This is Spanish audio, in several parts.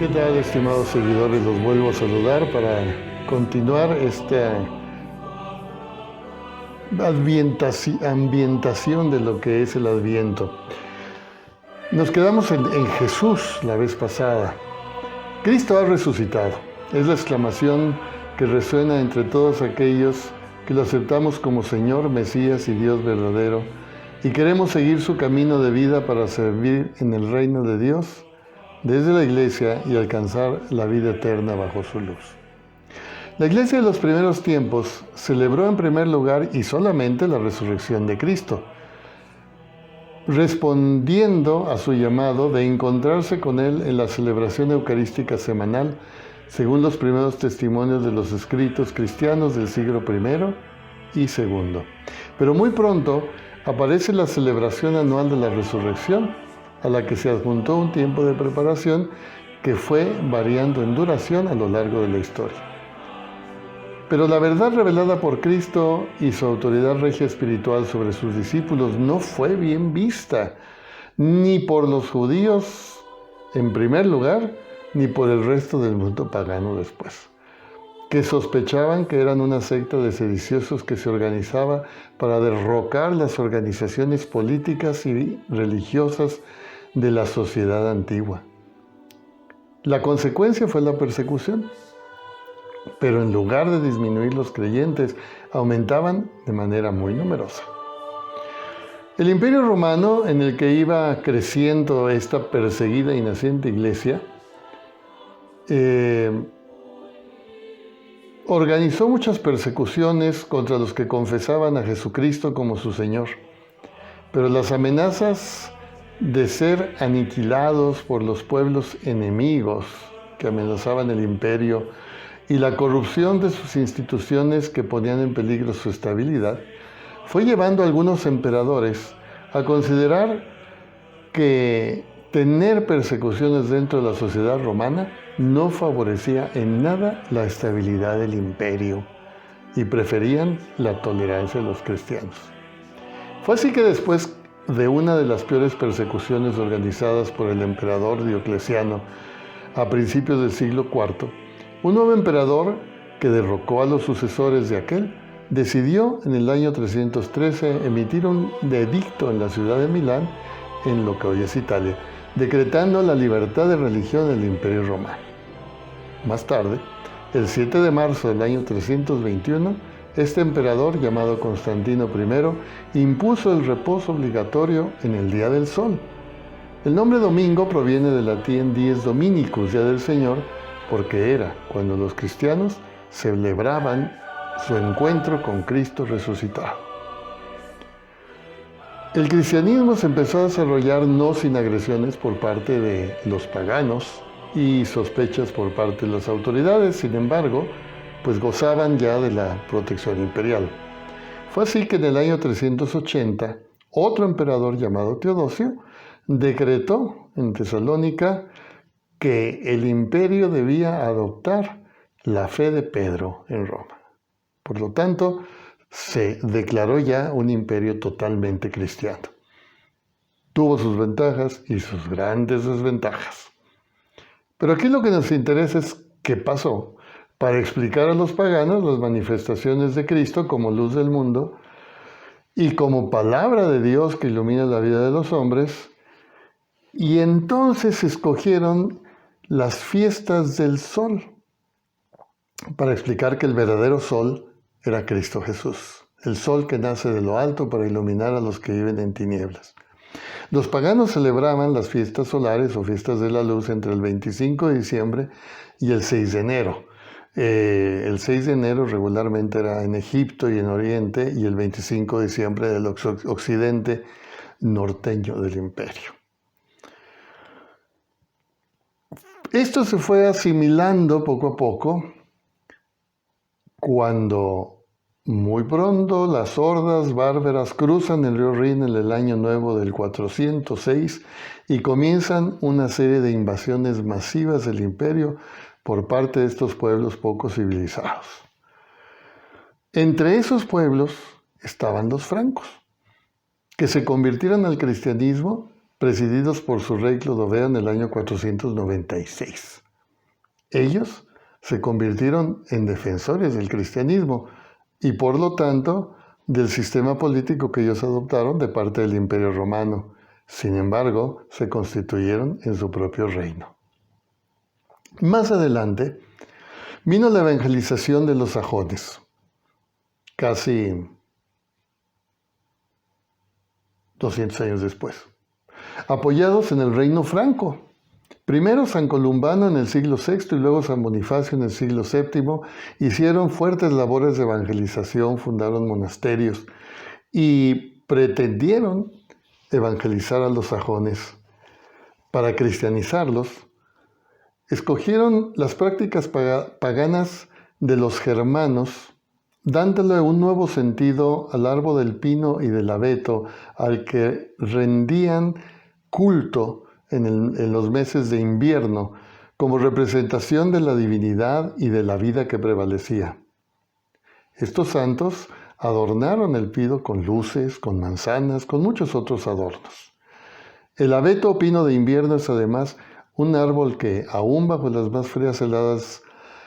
¿Qué tal, estimados seguidores? Los vuelvo a saludar para continuar esta ambientación de lo que es el Adviento. Nos quedamos en Jesús la vez pasada. Cristo ha resucitado. Es la exclamación que resuena entre todos aquellos que lo aceptamos como Señor, Mesías y Dios verdadero y queremos seguir su camino de vida para servir en el reino de Dios desde la Iglesia y alcanzar la vida eterna bajo su luz. La Iglesia de los primeros tiempos celebró en primer lugar y solamente la resurrección de Cristo, respondiendo a su llamado de encontrarse con Él en la celebración eucarística semanal, según los primeros testimonios de los escritos cristianos del siglo I y II. Pero muy pronto aparece la celebración anual de la resurrección, a la que se adjuntó un tiempo de preparación que fue variando en duración a lo largo de la historia. Pero la verdad revelada por Cristo y su autoridad regia espiritual sobre sus discípulos no fue bien vista, ni por los judíos en primer lugar, ni por el resto del mundo pagano después, que sospechaban que eran una secta de sediciosos que se organizaba para derrocar las organizaciones políticas y religiosas de la sociedad antigua. La consecuencia fue la persecución, pero en lugar de disminuir los creyentes, aumentaban de manera muy numerosa. El Imperio Romano, en el que iba creciendo esta perseguida y naciente iglesia, organizó muchas persecuciones contra los que confesaban a Jesucristo como su Señor, pero las amenazas de ser aniquilados por los pueblos enemigos que amenazaban el imperio y la corrupción de sus instituciones que ponían en peligro su estabilidad, fue llevando a algunos emperadores a considerar que tener persecuciones dentro de la sociedad romana no favorecía en nada la estabilidad del imperio y preferían la tolerancia de los cristianos. Fue así que después de una de las peores persecuciones organizadas por el emperador Diocleciano a principios del siglo IV, un nuevo emperador que derrocó a los sucesores de aquel decidió en el año 313 emitir un edicto en la ciudad de Milán, en lo que hoy es Italia, decretando la libertad de religión del Imperio Romano. Más tarde, el 7 de marzo del año 321, este emperador, llamado Constantino I, impuso el reposo obligatorio en el Día del Sol. El nombre domingo proviene del latín Dies Dominicus, Día del Señor, porque era cuando los cristianos celebraban su encuentro con Cristo resucitado. El cristianismo se empezó a desarrollar no sin agresiones por parte de los paganos y sospechas por parte de las autoridades, sin embargo, pues gozaban ya de la protección imperial. Fue así que en el año 380, otro emperador llamado Teodosio decretó en Tesalónica que el imperio debía adoptar la fe de Pedro en Roma. Por lo tanto, se declaró ya un imperio totalmente cristiano. Tuvo sus ventajas y sus grandes desventajas. Pero aquí lo que nos interesa es qué pasó para explicar a los paganos las manifestaciones de Cristo como luz del mundo y como palabra de Dios que ilumina la vida de los hombres. Y entonces escogieron las fiestas del sol para explicar que el verdadero sol era Cristo Jesús, el sol que nace de lo alto para iluminar a los que viven en tinieblas. Los paganos celebraban las fiestas solares o fiestas de la luz entre el 25 de diciembre y el 6 de enero. El 6 de enero regularmente era en Egipto y en Oriente, y el 25 de diciembre del occidente norteño del imperio. Esto se fue asimilando poco a poco cuando muy pronto las hordas bárbaras cruzan el río Rin en el año nuevo del 406 y comienzan una serie de invasiones masivas del imperio por parte de estos pueblos poco civilizados. Entre esos pueblos estaban los francos, que se convirtieron al cristianismo presididos por su rey Clodoveo en el año 496. Ellos se convirtieron en defensores del cristianismo y por lo tanto del sistema político que ellos adoptaron de parte del Imperio Romano. Sin embargo, se constituyeron en su propio reino. Más adelante, vino la evangelización de los sajones, casi 200 años después, apoyados en el reino franco. Primero San Columbano en el siglo VI y luego San Bonifacio en el siglo VII hicieron fuertes labores de evangelización, fundaron monasterios y pretendieron evangelizar a los sajones. Para cristianizarlos, escogieron las prácticas paganas de los germanos, dándole un nuevo sentido al árbol del pino y del abeto, al que rendían culto en los meses de invierno, como representación de la divinidad y de la vida que prevalecía. Estos santos adornaron el pino con luces, con manzanas, con muchos otros adornos. El abeto o pino de invierno es además un árbol que, aún bajo las más frías heladas,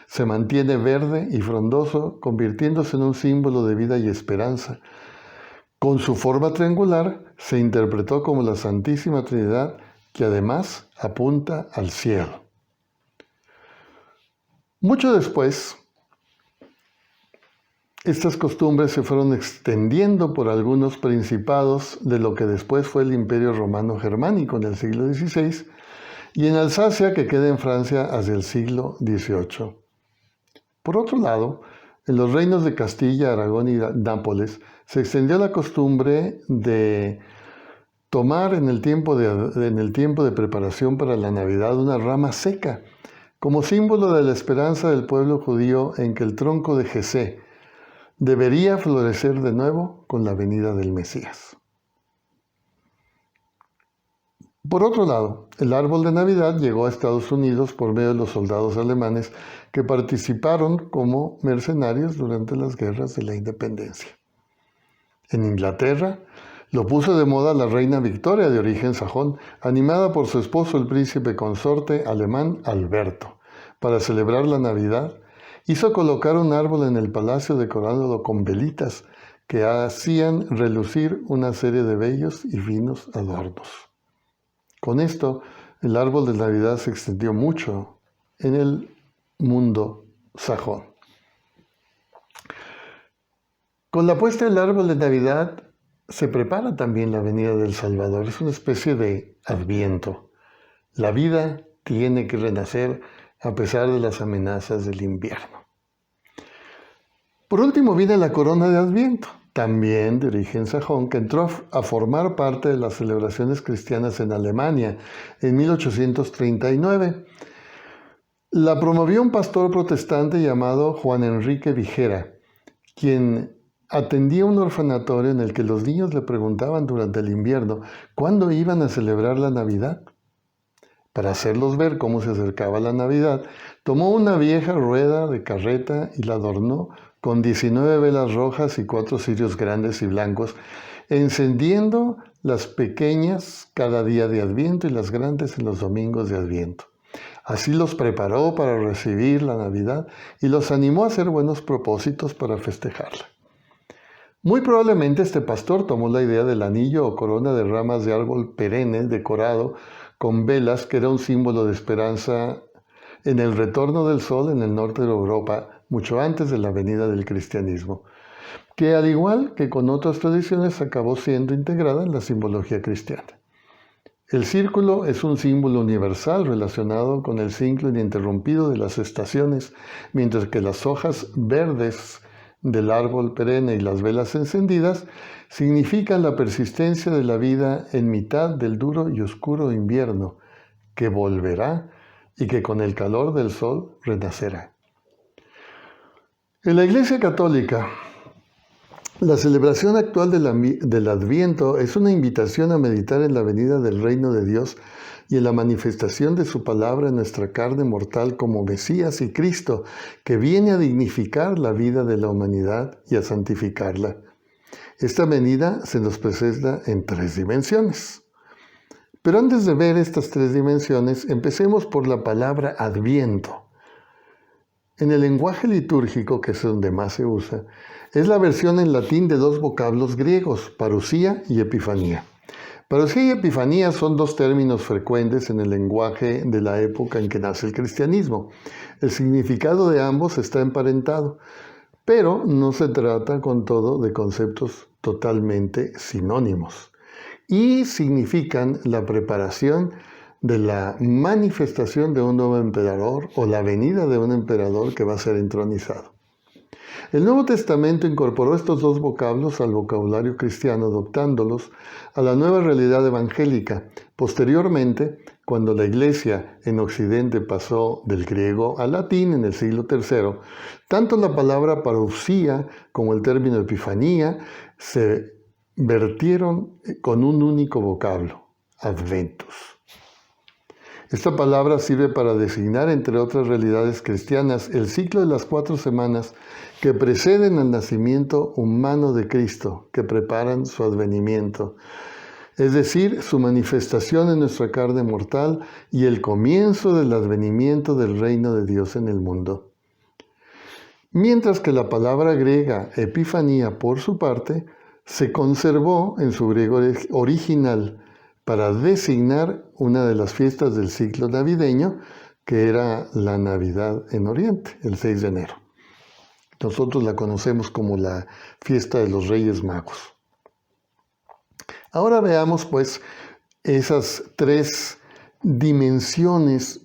se mantiene verde y frondoso, convirtiéndose en un símbolo de vida y esperanza. Con su forma triangular, se interpretó como la Santísima Trinidad, que además apunta al cielo. Mucho después, estas costumbres se fueron extendiendo por algunos principados de lo que después fue el Imperio Romano Germánico en el siglo XVI y en Alsacia, que queda en Francia hacia el siglo XVIII. Por otro lado, en los reinos de Castilla, Aragón y Nápoles se extendió la costumbre de tomar en el tiempo de preparación para la Navidad una rama seca, como símbolo de la esperanza del pueblo judío en que el tronco de Jesé debería florecer de nuevo con la venida del Mesías. Por otro lado, el árbol de Navidad llegó a Estados Unidos por medio de los soldados alemanes que participaron como mercenarios durante las guerras de la independencia. En Inglaterra, lo puso de moda la reina Victoria, de origen sajón, animada por su esposo el príncipe consorte alemán Alberto. Para celebrar la Navidad, hizo colocar un árbol en el palacio decorándolo con velitas que hacían relucir una serie de bellos y finos adornos. Con esto, el árbol de Navidad se extendió mucho en el mundo sajón. Con la puesta del árbol de Navidad, se prepara también la venida del Salvador. Es una especie de adviento. La vida tiene que renacer a pesar de las amenazas del invierno. Por último viene la corona de Adviento, también de origen sajón, que entró a formar parte de las celebraciones cristianas en Alemania en 1839. La promovió un pastor protestante llamado Juan Enrique Vigera, quien atendía un orfanatorio en el que los niños le preguntaban durante el invierno cuándo iban a celebrar la Navidad. Para hacerlos ver cómo se acercaba la Navidad, tomó una vieja rueda de carreta y la adornó con 19 velas rojas y 4 cirios grandes y blancos, encendiendo las pequeñas cada día de Adviento y las grandes en los domingos de Adviento. Así los preparó para recibir la Navidad y los animó a hacer buenos propósitos para festejarla. Muy probablemente este pastor tomó la idea del anillo o corona de ramas de árbol perenne decorado con velas, que era un símbolo de esperanza en el retorno del sol en el norte de Europa, mucho antes de la venida del cristianismo, que al igual que con otras tradiciones acabó siendo integrada en la simbología cristiana. El círculo es un símbolo universal relacionado con el ciclo ininterrumpido de las estaciones, mientras que las hojas verdes del árbol perenne y las velas encendidas significan la persistencia de la vida en mitad del duro y oscuro invierno, que volverá y que con el calor del sol renacerá. En la Iglesia Católica, la celebración actual del Adviento es una invitación a meditar en la venida del reino de Dios y en la manifestación de su palabra en nuestra carne mortal como Mesías y Cristo, que viene a dignificar la vida de la humanidad y a santificarla. Esta venida se nos presenta en 3 dimensiones. Pero antes de ver estas 3 dimensiones, empecemos por la palabra Adviento. En el lenguaje litúrgico, que es donde más se usa, es la versión en latín de dos vocablos griegos, parusía y epifanía. Parusía y epifanía son dos términos frecuentes en el lenguaje de la época en que nace el cristianismo. El significado de ambos está emparentado, pero no se trata con todo de conceptos totalmente sinónimos. Y significan la preparación de la manifestación de un nuevo emperador o la venida de un emperador que va a ser entronizado. El Nuevo Testamento incorporó estos dos vocablos al vocabulario cristiano, adoptándolos a la nueva realidad evangélica. Posteriormente, cuando la Iglesia en Occidente pasó del griego al latín en el siglo III, tanto la palabra parusía como el término epifanía se vertieron con un único vocablo, adventus. Esta palabra sirve para designar, entre otras realidades cristianas, el ciclo de las 4 semanas que preceden al nacimiento humano de Cristo, que preparan su advenimiento, es decir, su manifestación en nuestra carne mortal y el comienzo del advenimiento del reino de Dios en el mundo. Mientras que la palabra griega epifanía, por su parte, se conservó en su griego original para designar una de las fiestas del ciclo navideño, que era la Navidad en Oriente, el 6 de enero. Nosotros la conocemos como la fiesta de los Reyes Magos. Ahora veamos pues esas 3 dimensiones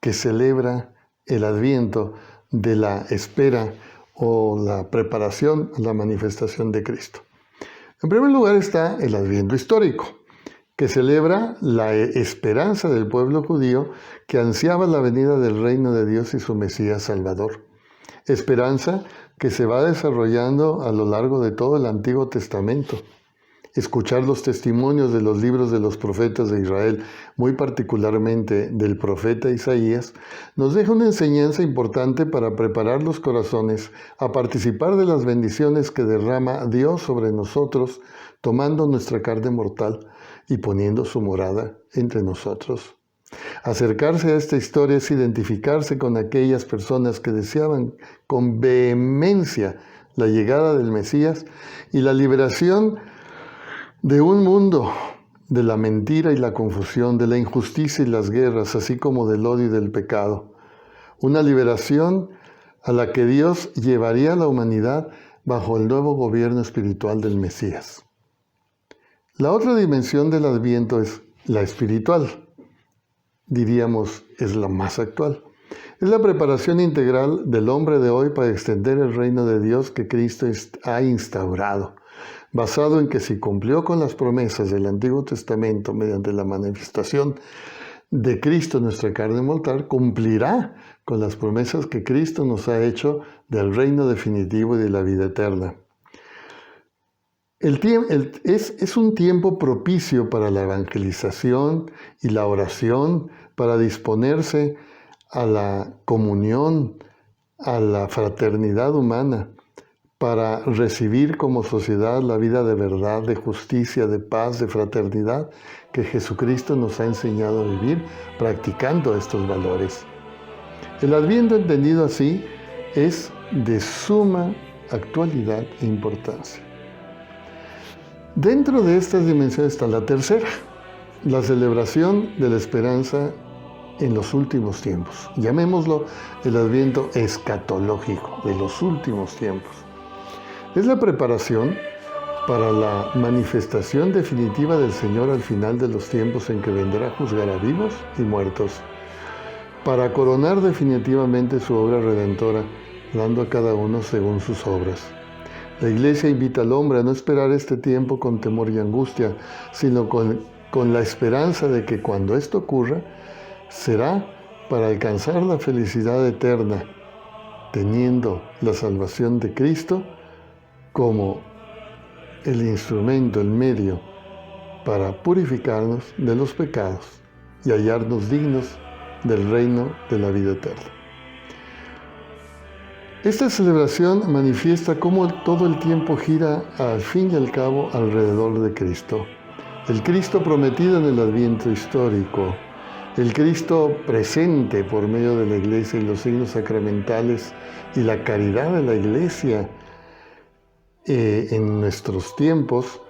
que celebra el Adviento de la espera o la preparación a la manifestación de Cristo. En primer lugar está el Adviento histórico, que celebra la esperanza del pueblo judío que ansiaba la venida del reino de Dios y su Mesías Salvador. Esperanza que se va desarrollando a lo largo de todo el Antiguo Testamento. Escuchar los testimonios de los libros de los profetas de Israel, muy particularmente del profeta Isaías, nos deja una enseñanza importante para preparar los corazones a participar de las bendiciones que derrama Dios sobre nosotros, tomando nuestra carne mortal y poniendo su morada entre nosotros. Acercarse a esta historia es identificarse con aquellas personas que deseaban con vehemencia la llegada del Mesías y la liberación de un mundo de la mentira y la confusión, de la injusticia y las guerras, así como del odio y del pecado. Una liberación a la que Dios llevaría a la humanidad bajo el nuevo gobierno espiritual del Mesías. La otra dimensión del Adviento es la espiritual. Diríamos, es la más actual. Es la preparación integral del hombre de hoy para extender el reino de Dios que Cristo ha instaurado, basado en que si cumplió con las promesas del Antiguo Testamento mediante la manifestación de Cristo en nuestra carne mortal, cumplirá con las promesas que Cristo nos ha del reino definitivo y de la vida eterna. Es un tiempo propicio para la evangelización y la oración, para disponerse a la comunión, a la fraternidad humana, para recibir como sociedad la vida de verdad, de justicia, de paz, de fraternidad que Jesucristo nos ha enseñado a vivir practicando estos valores. El Adviento entendido así es de suma actualidad e importancia. Dentro de estas dimensiones está la tercera, la celebración de la esperanza en los últimos tiempos. Llamémoslo el Adviento escatológico, de los últimos tiempos. Es la preparación para la manifestación definitiva del Señor al final de los tiempos en que vendrá a juzgar a vivos y muertos, para coronar definitivamente su obra redentora, dando a cada uno según sus obras. La Iglesia invita al hombre a no esperar este tiempo con temor y angustia, sino con la esperanza de que cuando esto ocurra, será para alcanzar la felicidad eterna, teniendo la salvación de Cristo como el instrumento, el medio para purificarnos de los pecados y hallarnos dignos del reino de la vida eterna. Esta celebración manifiesta cómo todo el tiempo gira al fin y al cabo alrededor de Cristo. El Cristo prometido en el Adviento histórico, El Cristo presente por medio de la Iglesia y los signos sacramentales y la caridad de la Iglesia en nuestros tiempos,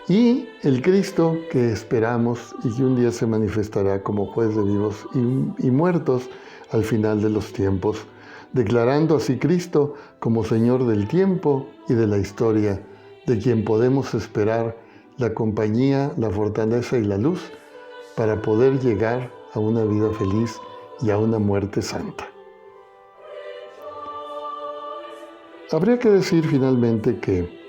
y el Cristo que esperamos y que un día se manifestará como juez de vivos y muertos al final de los tiempos, declarando así Cristo como Señor del tiempo y de la historia, de quien podemos esperar la compañía, la fortaleza y la luz para poder llegar a una vida feliz y a una muerte santa. Habría que decir finalmente que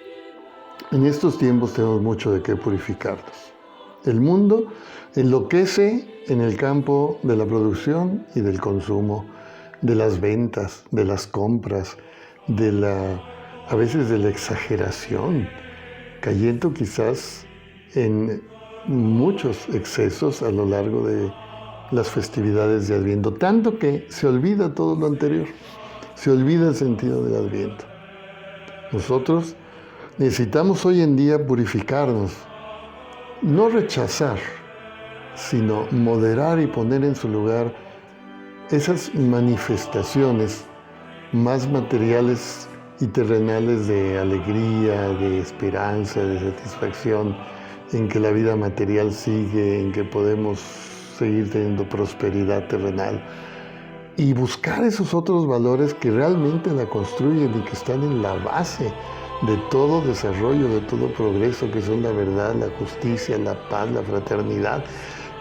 en estos tiempos tenemos mucho de qué purificarnos. El mundo enloquece en el campo de la producción y del consumo, de las ventas, de las compras, a veces de la exageración, cayendo quizás en muchos excesos a lo largo de las festividades de Adviento, tanto que se olvida todo lo anterior, se olvida el sentido del Adviento. Nosotros necesitamos hoy en día purificarnos, no rechazar, sino moderar y poner en su lugar esas manifestaciones más materiales y terrenales de alegría, de esperanza, de satisfacción, en que la vida material sigue, en que podemos seguir teniendo prosperidad terrenal, y buscar esos otros valores que realmente la construyen y que están en la base de todo desarrollo, de todo progreso, que son la verdad, la justicia, la paz, la fraternidad,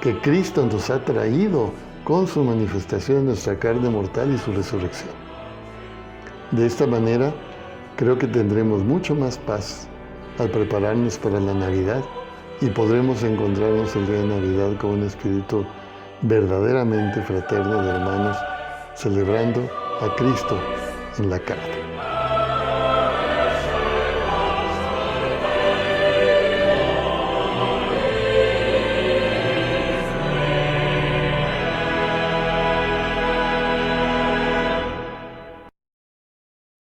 que Cristo nos ha traído con su manifestación en nuestra carne mortal y su resurrección. De esta manera, creo que tendremos mucho más paz al prepararnos para la Navidad y podremos encontrarnos el día de Navidad con un espíritu verdaderamente fraterno de hermanos, celebrando a Cristo en la carne.